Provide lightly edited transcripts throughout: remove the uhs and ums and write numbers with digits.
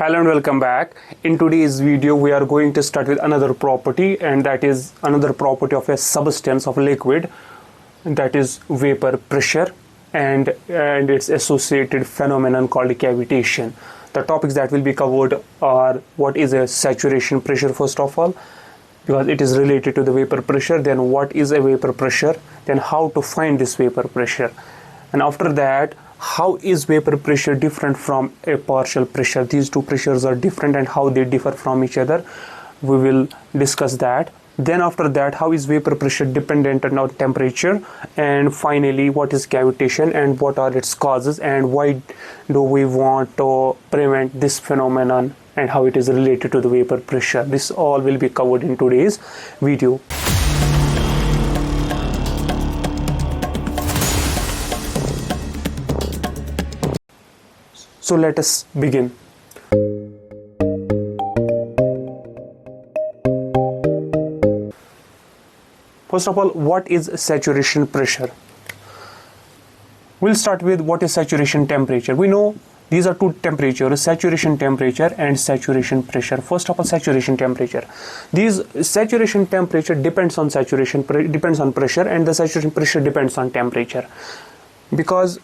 Hello and welcome back. In today's video we are going to start with another property, and that is another property of a substance of liquid, that is vapor pressure and its associated phenomenon called cavitation. The topics that will be covered are what is a saturation pressure first of all, because it is related to the vapor pressure, then what is a vapor pressure, then how to find this vapor pressure, and after that how is vapor pressure different from a partial pressure. These two pressures are different and how they differ from each other, we will discuss that. Then after that, how is vapor pressure dependent on temperature, and finally what is cavitation and what are its causes and why do we want to prevent this phenomenon and how it is related to the vapor pressure. This all will be covered in today's video. So let us begin. First of all, what is saturation pressure? We'll start with what is saturation temperature. We know these are two temperatures, saturation temperature and saturation pressure. First of all, saturation temperature. These saturation temperature depends on pressure, and the saturation pressure depends on temperature, because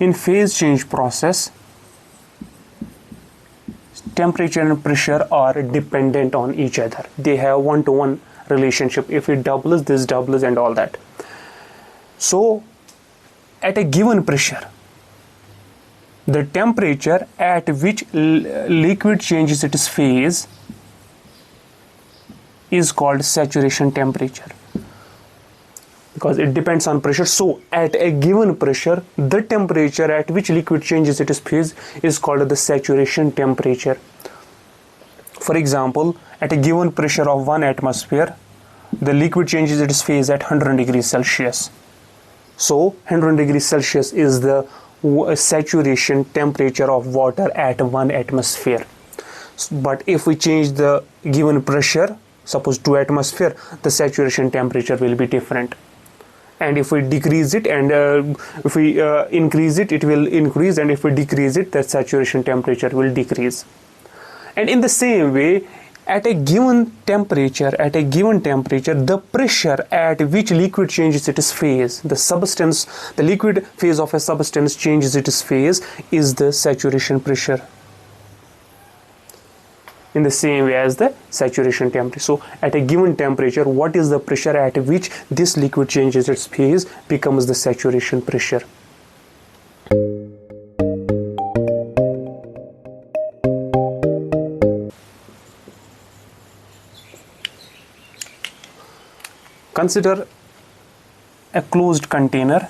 in phase change process, temperature and pressure are dependent on each other. They have one-to-one relationship. If it doubles, this doubles and all that. So at a given pressure, the temperature at which liquid changes its phase is called saturation temperature, because it depends on pressure. So at a given pressure, the temperature at which liquid changes its phase is called the saturation temperature. For example, at a given pressure of 1 atmosphere, the liquid changes its phase at 100 degrees Celsius. So 100 degrees Celsius is the saturation temperature of water at 1 atmosphere. But if we change the given pressure, suppose 2 atmosphere, the saturation temperature will be different. And if we decrease it and if we increase it, it will increase, and if we decrease it, the saturation temperature will decrease. And in the same way, at a given temperature, the pressure at which liquid changes its phase, the liquid phase of a substance changes its phase, is the saturation pressure, in the same way as the saturation temperature. So at a given temperature, what is the pressure at which this liquid changes its phase becomes the saturation pressure. Consider a closed container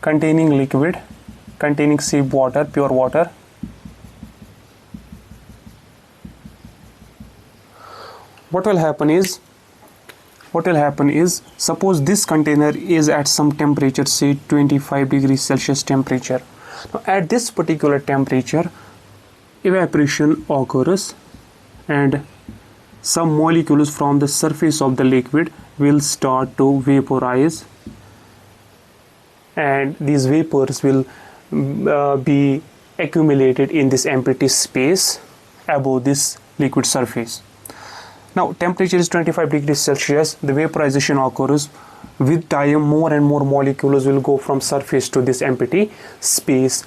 containing liquid, containing seawater, pure water. What will happen is, suppose this container is at some temperature, say 25 degrees Celsius temperature. Now at this particular temperature, evaporation occurs and some molecules from the surface of the liquid will start to vaporize, and these vapors will be accumulated in this empty space above this liquid surface. Now temperature is 25 degrees Celsius, the vaporization occurs. With time, more and more molecules will go from surface to this empty space,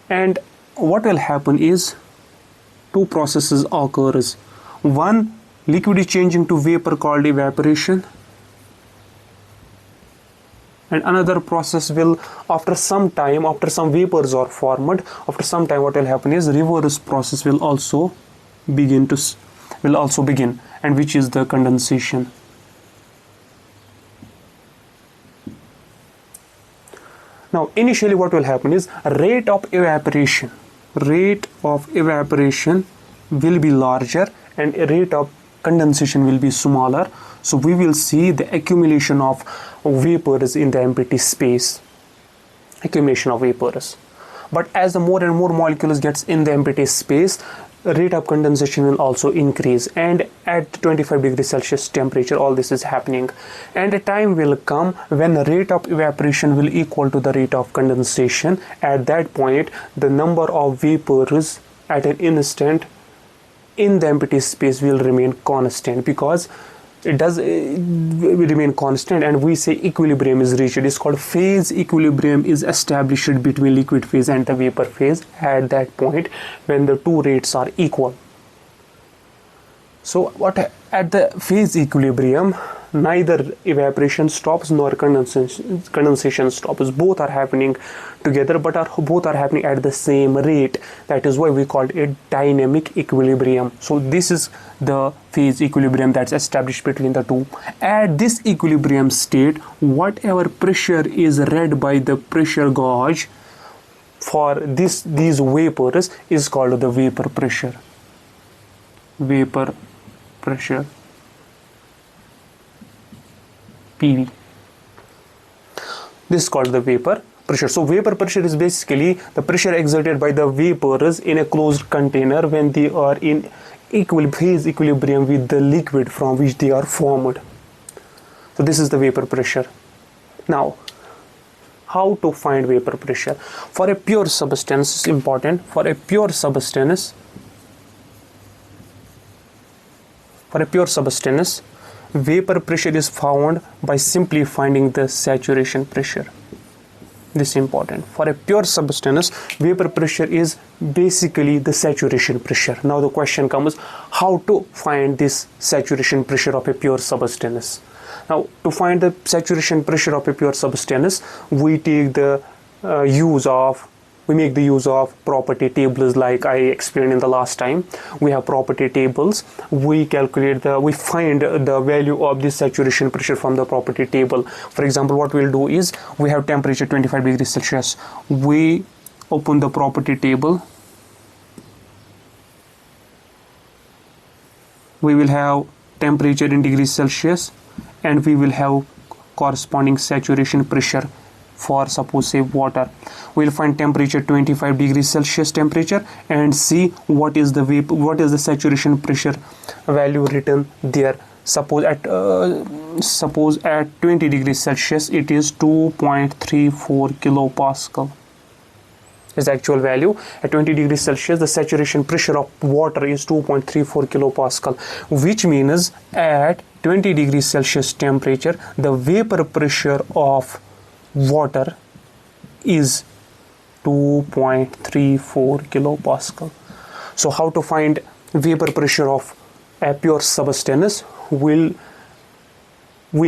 and what will happen is two processes occurs. One, liquid is changing to vapor called evaporation, and another process will, after some time, after some vapors are formed, after some time what will happen is reverse process will also begin, and which is the condensation. Now initially what will happen is rate of evaporation will be larger and rate of condensation will be smaller. So we will see the accumulation of vapors in the empty space, accumulation of vapors. But as the more and more molecules gets in the empty space, rate of condensation will also increase, and at 25 degrees Celsius temperature all this is happening, and a time will come when the rate of evaporation will equal to the rate of condensation. At that point the number of vapors at an instant in the empty space will remain constant, because it does remain constant, and we say equilibrium is reached. It is called phase equilibrium is established between liquid phase and the vapor phase at that point when the two rates are equal. So what at the phase equilibrium, neither evaporation stops nor condensation stops. Both are happening together, but both are happening at the same rate. That is why we call it dynamic equilibrium. So this is the phase equilibrium that's established between the two. At this equilibrium state, whatever pressure is read by the pressure gauge for these vapors is called the vapor pressure. Vapor pressure, PV. This is called the vapor pressure. So vapor pressure is basically the pressure exerted by the vapors in a closed container when they are in phase equilibrium with the liquid from which they are formed. So this is the vapor pressure. Now, how to find vapor pressure? For a pure substance, it's important. For a pure substance, vapor pressure is found by simply finding the saturation pressure. This is important. For a pure substance, vapor pressure is basically the saturation pressure. Now the question comes, how to find this saturation pressure of a pure substance? Now, to find the saturation pressure of a pure substance, we take the we make the use of property tables, like I explained in the last time. We have property tables. We find the value of this saturation pressure from the property table. For example, what we'll do is, we have temperature 25 degrees Celsius. We open the property table. We will have temperature in degrees Celsius, and we will have corresponding saturation pressure for, suppose, say, water. We'll find temperature 25 degrees Celsius temperature and see what is the saturation pressure value written there. Suppose at 20 degrees Celsius it is 2.34 kilopascal is the actual value. At 20 degrees Celsius the saturation pressure of water is 2.34 kilopascal, which means at 20 degrees Celsius temperature the vapor pressure of water is 2.34 kilopascal. So how to find vapor pressure of a pure substance? We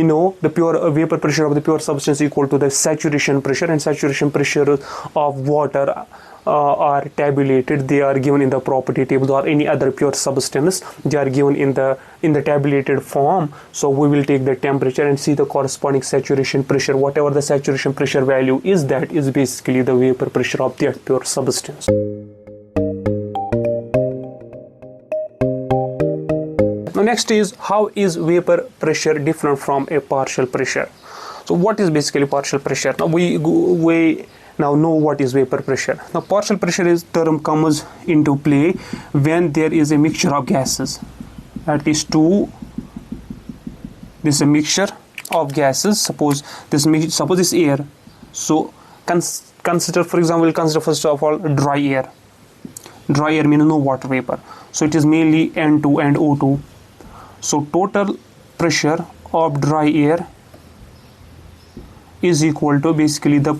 know the pure vapor pressure of the pure substance equal to the saturation pressure, and saturation pressure of water are tabulated. They are given in the property table, or any other pure substance. They are given in the tabulated form. So we will take the temperature and see the corresponding saturation pressure. Whatever the saturation pressure value is, that is basically the vapor pressure of that pure substance. Now next is, how is vapor pressure different from a partial pressure? So what is basically partial pressure? Now we now know what is vapor pressure. Now partial pressure term comes into play when there is a mixture of gases. At least two. This is a mixture of gases. Suppose this air. So consider, for example, we'll consider first of all dry air. Dry air means no water vapor. So it is mainly N2 and O2. So total pressure of dry air is equal to basically the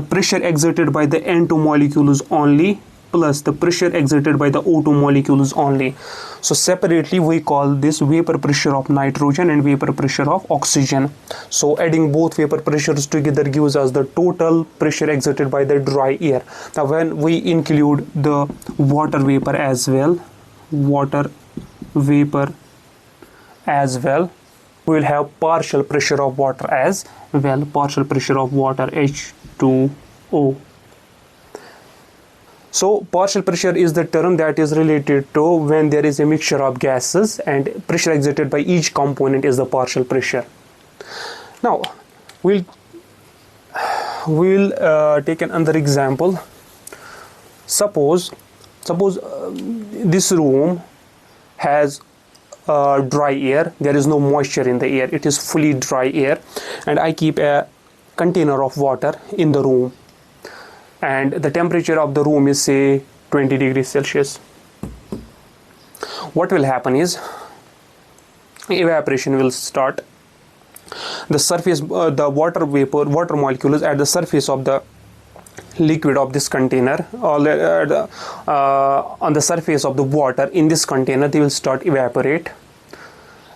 pressure exerted by the N2 molecules only plus the pressure exerted by the O2 molecules only. So separately we call this vapor pressure of nitrogen and vapor pressure of oxygen. So adding both vapor pressures together gives us the total pressure exerted by the dry air. Now when we include the water vapor as well, we will have partial pressure of water as well, partial pressure of water, H2O. So partial pressure is the term that is related to when there is a mixture of gases and pressure exerted by each component is the partial pressure. Now we'll take another example. Suppose Suppose this room has dry air, there is no moisture in the air, it is fully dry air, and I keep a container of water in the room, and the temperature of the room is say 20 degrees Celsius. What will happen is evaporation will start. The surface, the water molecules at the surface of the liquid of this container, or on the surface of the water in this container, they will start evaporate.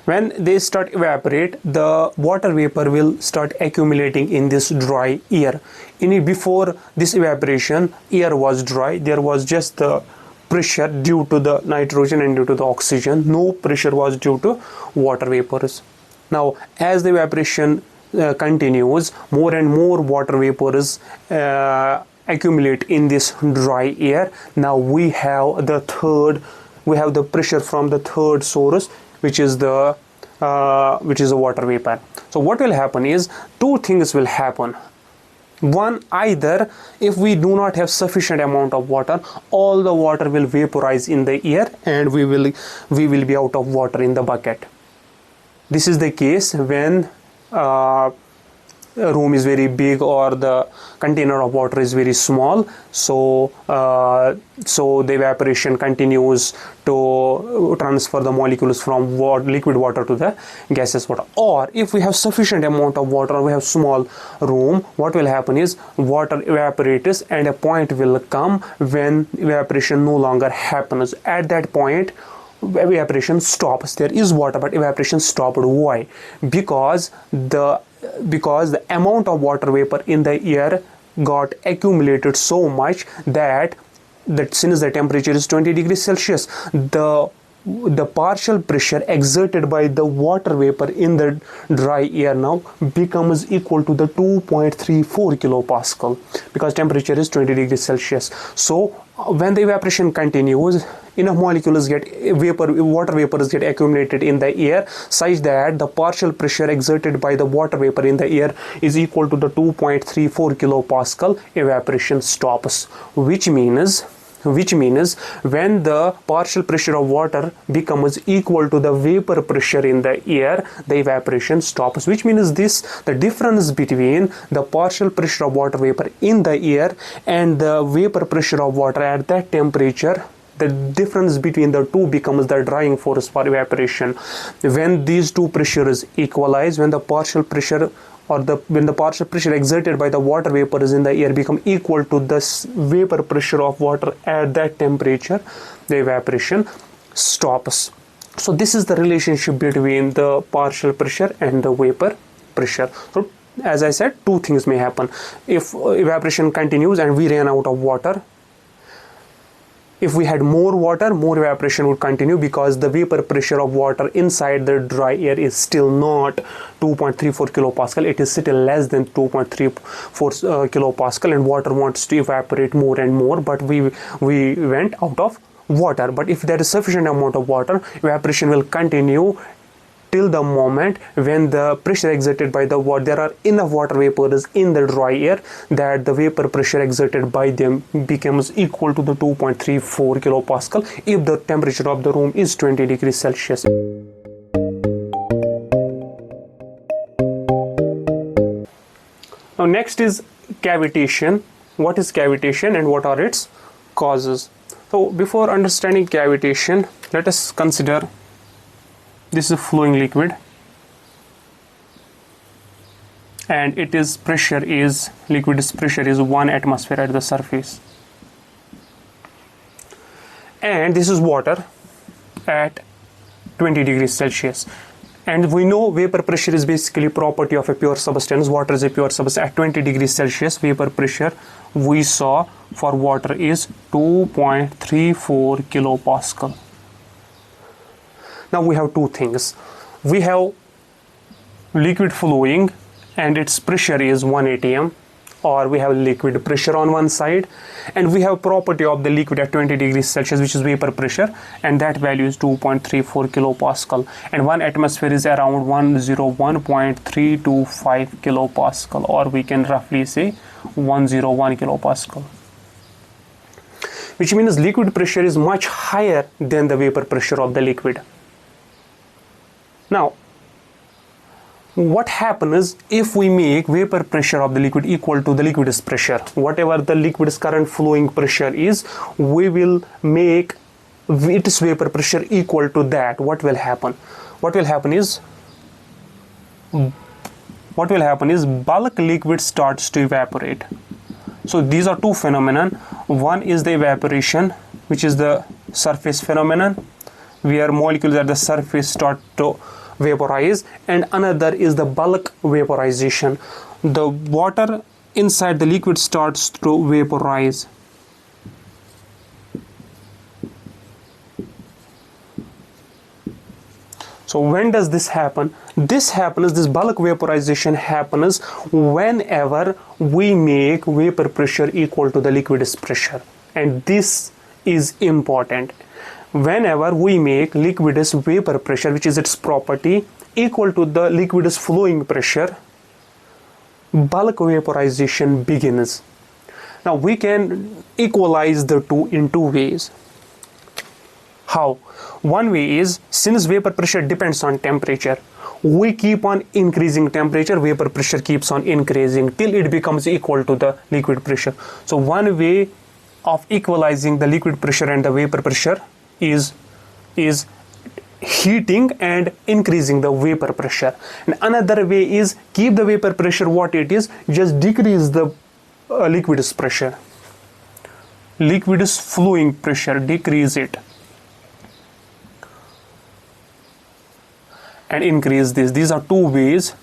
When they start evaporate, the water vapor will start accumulating in this dry air. Before this evaporation, air was dry, there was just the pressure due to the nitrogen and due to the oxygen. No pressure was due to water vapors. Now as the evaporation continues, more and more water vapors accumulate in this dry air. Now we have the pressure from the third source, which is the water vapor. So what will happen is two things will happen. One, either if we do not have sufficient amount of water, all the water will vaporize in the air and we will be out of water in the bucket. This is the case when a room is very big or the container of water is very small, so the evaporation continues to transfer the molecules from liquid water to the gaseous water. Or if we have sufficient amount of water, we have small room, what will happen is water evaporates and a point will come when evaporation no longer happens. At that point evaporation stops. There is water but evaporation stopped. Why? Because the amount of water vapor in the air got accumulated so much that since the temperature is 20 degrees Celsius, the partial pressure exerted by the water vapor in the dry air now becomes equal to the 2.34 kilopascal, because temperature is 20 degrees Celsius. So when the evaporation continues, enough molecules water vapors get accumulated in the air such that the partial pressure exerted by the water vapor in the air is equal to the 2.34 kilopascal. Evaporation stops, which means when the partial pressure of water becomes equal to the vapor pressure in the air, the evaporation stops. Which means the difference between the partial pressure of water vapor in the air and the vapor pressure of water at that temperature, the difference between the two becomes the drying force for evaporation. When these two pressures equalize, when the partial pressure exerted by the water vapors in the air become equal to the vapor pressure of water at that temperature, the evaporation stops. So this is the relationship between the partial pressure and the vapor pressure. So as I said, two things may happen. If evaporation continues and we ran out of water, if we had more water, more evaporation would continue, because the vapor pressure of water inside the dry air is still not 2.34 kilopascal. It is still less than 2.34 kilopascal, and water wants to evaporate more and more, but we went out of water. But if there is sufficient amount of water, evaporation will continue till the moment when the pressure exerted by the water, there are enough water vapors in the dry air that the vapor pressure exerted by them becomes equal to the 2.34 kilopascal if the temperature of the room is 20 degrees Celsius. Now next is cavitation. What is cavitation and what are its causes? So before understanding cavitation, let us consider this is a flowing liquid and liquid's pressure is 1 atmosphere at the surface, and this is water at 20 degrees Celsius. And we know vapor pressure is basically property of a pure substance. Water is a pure substance. At 20 degrees Celsius, vapor pressure we saw for water is 2.34 kilopascal. Now we have two things. We have liquid flowing and its pressure is 1 atm, or we have liquid pressure on one side, and we have property of the liquid at 20 degrees Celsius, which is vapor pressure, and that value is 2.34 kilopascal, and 1 atmosphere is around 101.325 kilopascal, or we can roughly say 101 kilopascal. which means liquid pressure is much higher than the vapor pressure of the liquid. Now, what happens if we make vapor pressure of the liquid equal to the liquid's pressure? Whatever the liquid's current flowing pressure is, we will make its vapor pressure equal to that. What will happen? What will happen is bulk liquid starts to evaporate. So these are two phenomena. One is the evaporation, which is the surface phenomenon, where molecules at the surface start to vaporize, and another is the bulk vaporization. The water inside the liquid starts to vaporize. So when does this happen? This bulk vaporization happens whenever we make vapor pressure equal to the liquid's pressure. And this is important. Whenever we make liquid's vapor pressure, which is its property, equal to the liquid's flowing pressure, bulk vaporization begins. Now we can equalize the two in two ways. How? One way is, since vapor pressure depends on temperature, we keep on increasing temperature, vapor pressure keeps on increasing till it becomes equal to the liquid pressure. So one way of equalizing the liquid pressure and the vapor pressure is heating and increasing the vapor pressure. And another way is keep the vapor pressure what it is, just decrease the liquid's pressure. Liquid's flowing pressure, decrease it. And increase this. These are two ways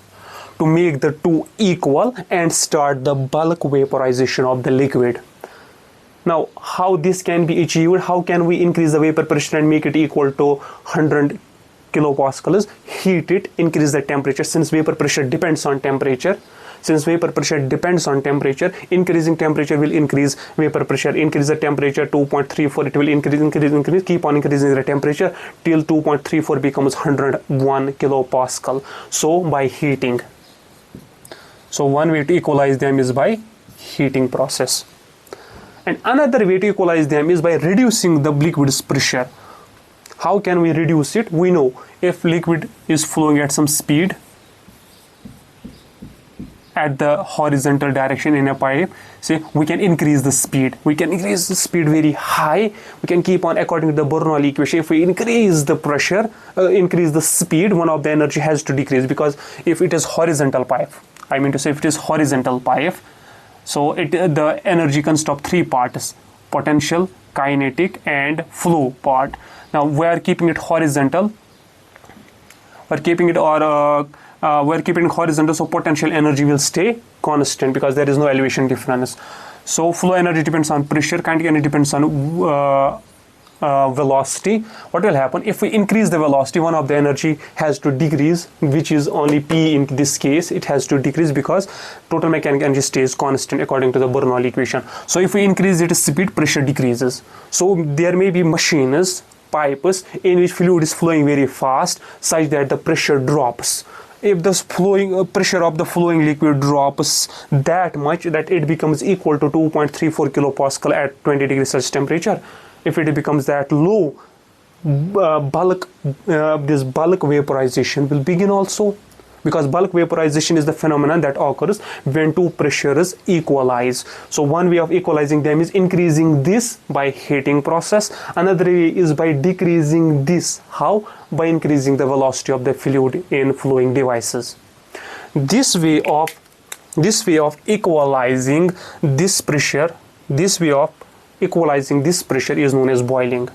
to make the two equal and start the bulk vaporization of the liquid. Now, how this can be achieved? How can we increase the vapor pressure and make it equal to 100 kilopascals? Heat it, increase the temperature. Since vapor pressure depends on temperature, increasing temperature will increase vapor pressure. Increase the temperature 2.34, it will increase, keep on increasing the temperature till 2.34 becomes 101 kilopascal. So by heating. So one way to equalize them is by heating process. And another way to equalize them is by reducing the liquid's pressure. How can we reduce it? We know if liquid is flowing at some speed, at the horizontal direction in a pipe, say we can increase the speed. We can increase the speed very high. We can keep on according to the Bernoulli equation. If we increase the pressure, increase the speed, one of the energy has to decrease, because if it is horizontal pipe, so the energy consists of three parts: potential, kinetic, and flow part. Now we are keeping it horizontal. We're keeping it horizontal, so potential energy will stay constant because there is no elevation difference. So flow energy depends on pressure, kinetic energy depends on velocity. What will happen if we increase the velocity? One of the energy has to decrease, which is only P in this case. It has to decrease because total mechanical energy stays constant according to the Bernoulli equation. So if we increase its speed, pressure decreases. So there may be machines, pipes in which fluid is flowing very fast such that the pressure drops. If the pressure of the flowing liquid drops that much that it becomes equal to 2.34 kilopascal at 20 degrees Celsius temperature, if it becomes that low, this bulk vaporization will begin also, because bulk vaporization is the phenomenon that occurs when two pressures equalize. So one way of equalizing them is increasing this by heating process. Another way is by decreasing this. How? By increasing the velocity of the fluid in flowing devices. This way of equalizing this pressure, is known as boiling.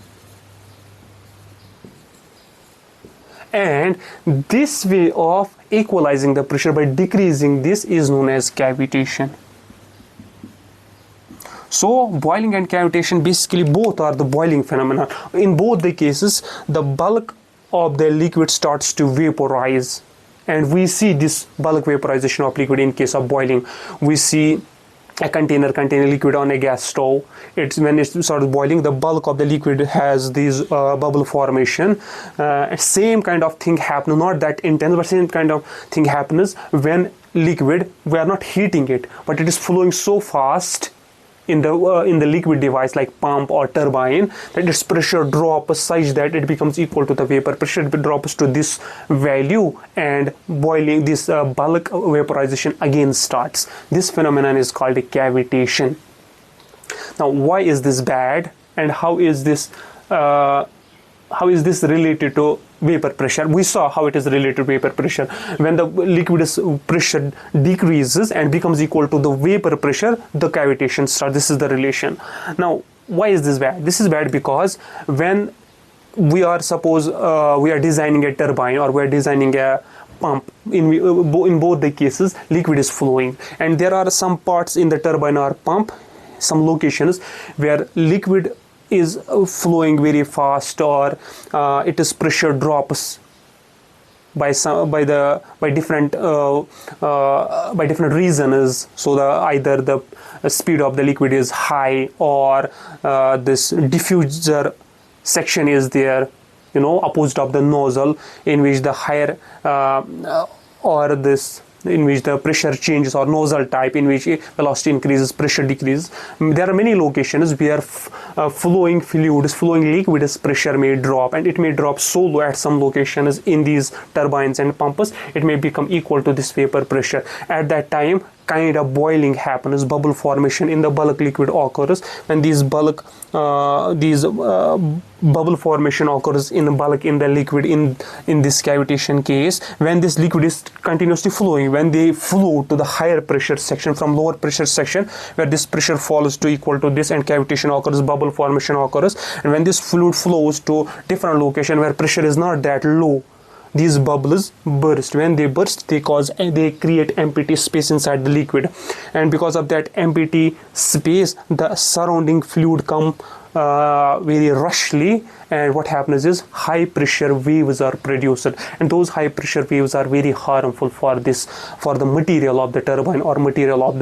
And this way of equalizing the pressure by decreasing this is known as cavitation. So boiling and cavitation, basically both are the boiling phenomena. In both the cases, the bulk of the liquid starts to vaporize, and we see this bulk vaporization of liquid in case of boiling. We see a container containing liquid on a gas stove. When it starts boiling, the bulk of the liquid has this bubble formation. Same kind of thing happens, not that intense, but same kind of thing happens when liquid, we are not heating it, but it is flowing so fast in the liquid device like pump or turbine, that its pressure drops such that it becomes equal to the vapor pressure. It drops to this value, and boiling, this bulk vaporization again starts. This phenomenon is called a cavitation. Now, why is this bad, and how is this related to vapor pressure? We saw how it is related to vapor pressure. When the liquid pressure decreases and becomes equal to the vapor pressure, the cavitation starts. This is the relation. Now, why is this bad? This is bad because when we are, suppose we are designing a turbine or we are designing a pump, in both the cases liquid is flowing, and there are some parts in the turbine or pump, some locations where liquid is flowing very fast, or its pressure drops by different reasons. So either the speed of the liquid is high, or this diffuser section is there, opposite of the nozzle, in which the higher in which the pressure changes, or nozzle type in which velocity increases, pressure decreases. There are many locations where flowing liquid pressure may drop, and it may drop so low at some locations in these turbines and pumps, it may become equal to this vapor pressure. At that time, kind of boiling happens, bubble formation in the bulk liquid occurs. When these bubble formation occurs in bulk in the liquid, in this cavitation case, when this liquid is continuously flowing, when they flow to the higher pressure section from lower pressure section, where this pressure falls to equal to this, and cavitation occurs, bubble formation occurs. And when this fluid flows to different location where pressure is not that low, these bubbles burst. When they burst, they create empty space inside the liquid, and because of that empty space, the surrounding fluid come very rushly, and what happens is high pressure waves are produced, and those high pressure waves are very harmful for the material of the turbine, or material of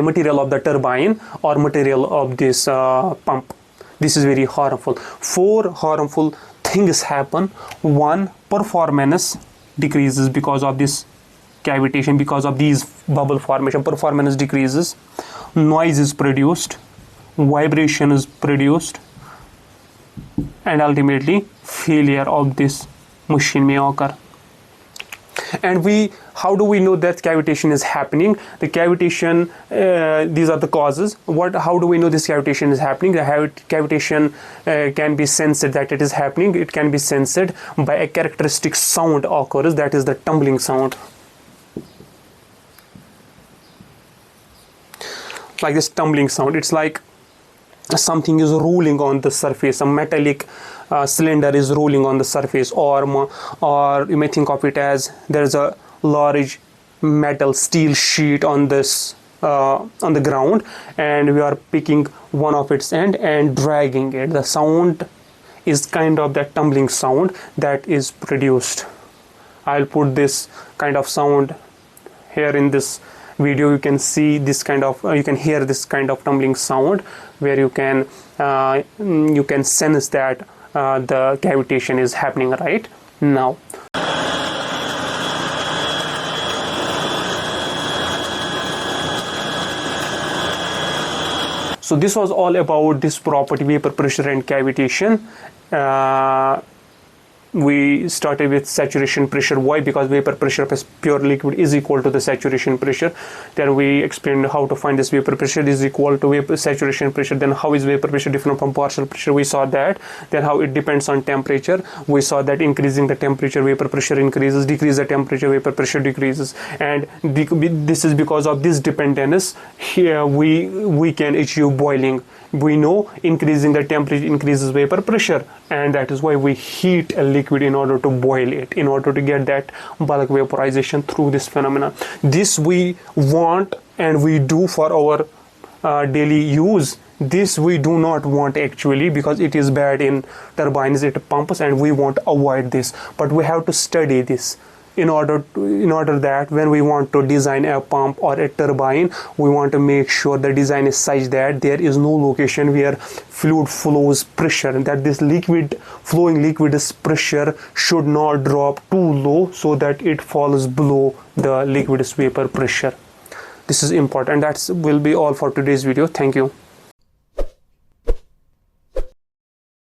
material of the turbine, or material of this pump. This is very harmful. 4 harmful things happen. 1, performance decreases because of this cavitation, because of these bubble formation. Performance decreases, noise is produced, vibration is produced, and ultimately failure of this machine may occur. And how do we know that cavitation is happening? The cavitation, these are the causes. How do we know this cavitation is happening? The cavitation can be sensed that it is happening. It can be sensed by a characteristic sound occurs, that is the tumbling sound. Like this tumbling sound. It's like something is rolling on the surface, a metallic cylinder is rolling on the surface, or you may think of it as there is a large metal steel sheet on this on the ground, and we are picking one of its end and dragging it. The sound is kind of that tumbling sound that is produced. I'll put this kind of sound here in this video. You can see this kind of you can hear this kind of tumbling sound, where you can sense that the cavitation is happening right now. So this was all about this property, vapor pressure and cavitation. We started with saturation pressure. Why? Because vapor pressure of a pure liquid is equal to the saturation pressure. Then we explained how to find this vapor pressure is equal to saturation pressure. Then how is vapor pressure different from partial pressure? We saw that. Then how it depends on temperature. We saw that increasing the temperature, vapor pressure increases. Decrease the temperature, vapor pressure decreases. And this is because of this dependence. Here we can achieve boiling. We know increasing the temperature increases vapor pressure, and that is why we heat a liquid in order to boil it, in order to get that bulk vaporization through this phenomenon. This we want and we do for our daily use. This we do not want actually, because it is bad in turbines, it pumps, and we want to avoid this. But we have to study this in order that when we want to design a pump or a turbine, we want to make sure the design is such that there is no location where fluid flows pressure, and that this flowing liquid's pressure should not drop too low so that it falls below the liquid's vapor pressure. This is important. That will be all for today's video. Thank you.